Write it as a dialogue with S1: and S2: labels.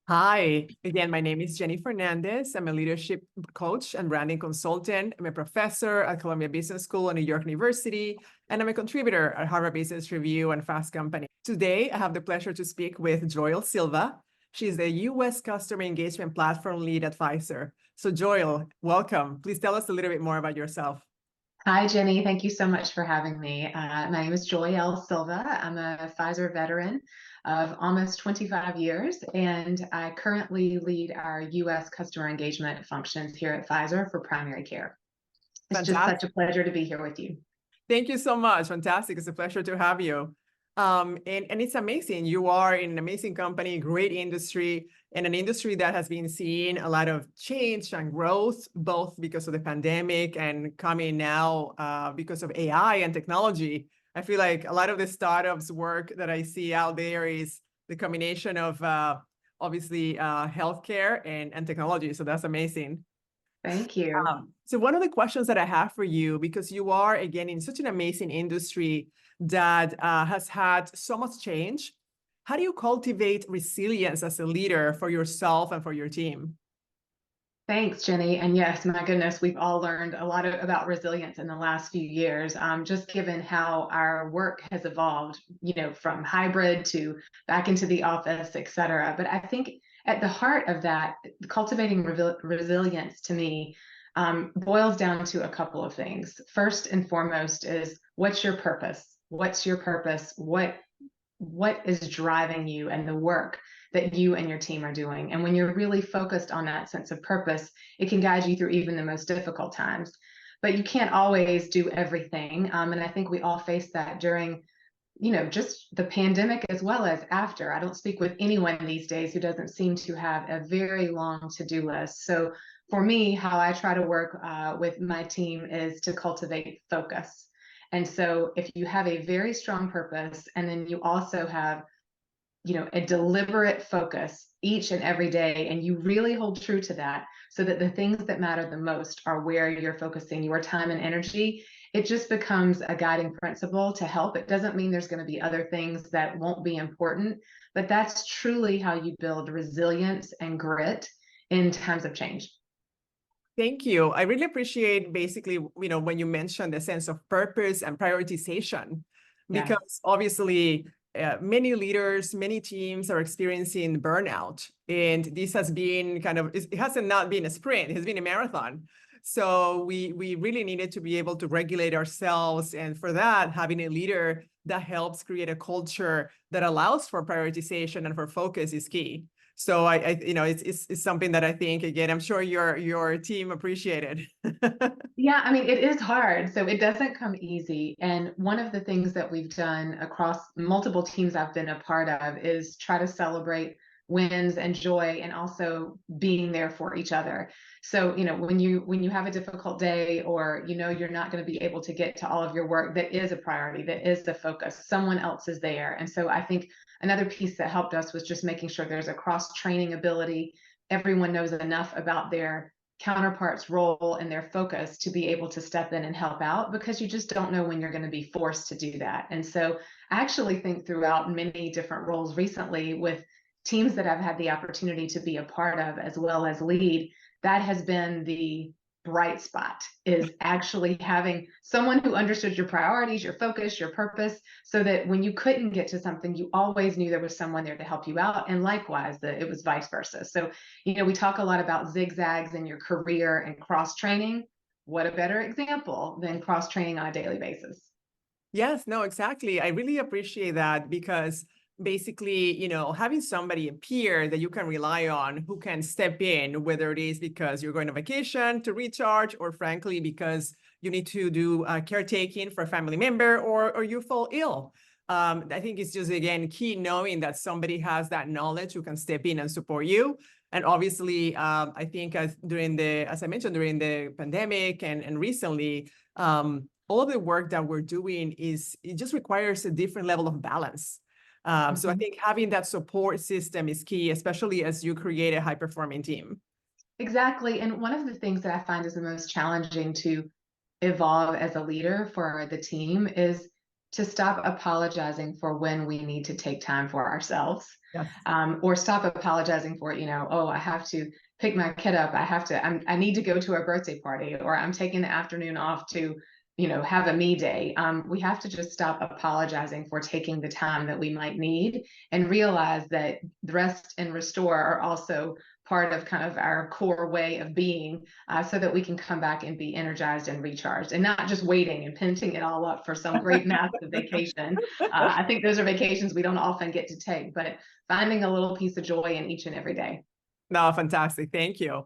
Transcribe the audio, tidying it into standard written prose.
S1: Hi, again, my name is Jenny Fernandez. I'm a leadership coach and branding consultant. I'm a professor at Columbia Business School and New York University, and I'm a contributor at Harvard Business Review and Fast Company. Today, I have the pleasure to speak with JoyL Silva. She's the U.S. Customer Engagement Platform Lead at Pfizer. So JoyL, welcome. Please tell us a little bit more about yourself.
S2: Hi, Jenny. Thank you so much for having me. My name is JoyL Silva. I'm a Pfizer veteran of almost 25 years, and I currently lead our U.S. customer engagement functions here at Pfizer for primary care. It's just such
S1: Fantastic.
S2: a pleasure to be here with you.
S1: Thank you so much. Fantastic. It's a pleasure to have you. And it's amazing. You are in an amazing company, great industry, and an industry that has been seeing a lot of change and growth, both because of the pandemic and coming now because of AI and technology. I feel like a lot of the startups work that I see out there is the combination of obviously healthcare and technology. So that's amazing.
S2: Thank you.
S1: So one of the questions that I have for you, because you are, again, in such an amazing industry that has had so much change, how do you cultivate resilience as a leader for yourself and for your team?
S2: Thanks, Jenny. And yes, my goodness, we've all learned a lot about resilience in the last few years, just given how our work has evolved, from hybrid to back into the office, et cetera. But I think at the heart of that, cultivating resilience to me boils down to a couple of things. First and foremost is what's your purpose? What's your purpose? What is driving you and the work that you and your team are doing. And when you're really focused on that sense of purpose, it can guide you through even the most difficult times. But you can't always do everything. And I think we all face that during, just the pandemic as well as after. I don't speak with anyone these days who doesn't seem to have a very long to-do list. So for me, how I try to work with my team is to cultivate focus. And so if you have a very strong purpose and then you also have a deliberate focus each and every day, and you really hold true to that so that the things that matter the most are where you're focusing your time and energy, it just becomes a guiding principle to help. It doesn't mean there's going to be other things that won't be important, but that's truly how you build resilience and grit in times of change.
S1: Thank you. I really appreciate basically, when you mentioned the sense of purpose and prioritization,
S2: Yeah.
S1: because obviously many leaders, many teams are experiencing burnout. And this has been it hasn't not been a sprint, it has been a marathon. So we really needed to be able to regulate ourselves. And for that, having a leader that helps create a culture that allows for prioritization and for focus is key. So it's something that I think, again, I'm sure your team appreciated.
S2: Yeah, I mean, it is hard. So it doesn't come easy. And one of the things that we've done across multiple teams I've been a part of is try to celebrate wins and joy and also being there for each other. So, when you have a difficult day or you're not going to be able to get to all of your work, that is a priority, that is the focus. Someone else is there. And so I think another piece that helped us was just making sure there's a cross-training ability. Everyone knows enough about their counterparts' role and their focus to be able to step in and help out, because you just don't know when you're going to be forced to do that. And so I actually think throughout many different roles recently with teams that I've had the opportunity to be a part of as well as lead, that has been the bright spot, is actually having someone who understood your priorities, your focus, your purpose, so that when you couldn't get to something, you always knew there was someone there to help you out. And likewise, it was vice versa. So, we talk a lot about zigzags in your career and cross training. What a better example than cross training on a daily basis?
S1: Yes, no, exactly. I really appreciate that because basically, having somebody, a peer that you can rely on who can step in, whether it is because you're going on vacation to recharge, or frankly, because you need to do caretaking for a family member, or you fall ill. I think it's just, again, key knowing that somebody has that knowledge who can step in and support you. And obviously, I think as I mentioned, during the pandemic and recently, all of the work that we're doing it just requires a different level of balance. So I think having that support system is key, especially as you create a high-performing team.
S2: Exactly. And one of the things that I find is the most challenging to evolve as a leader for the team is to stop apologizing for when we need to take time for ourselves,
S1: Yes.
S2: or stop apologizing for, oh, I have to pick my kid up. I need to go to a birthday party, or I'm taking the afternoon off to, have a me day. We have to just stop apologizing for taking the time that we might need, and realize that the rest and restore are also part of kind of our core way of being, so that we can come back and be energized and recharged, and not just waiting and pinching it all up for some great massive vacation. I think those are vacations we don't often get to take, but finding a little piece of joy in each and every day.
S1: No, fantastic. Thank you.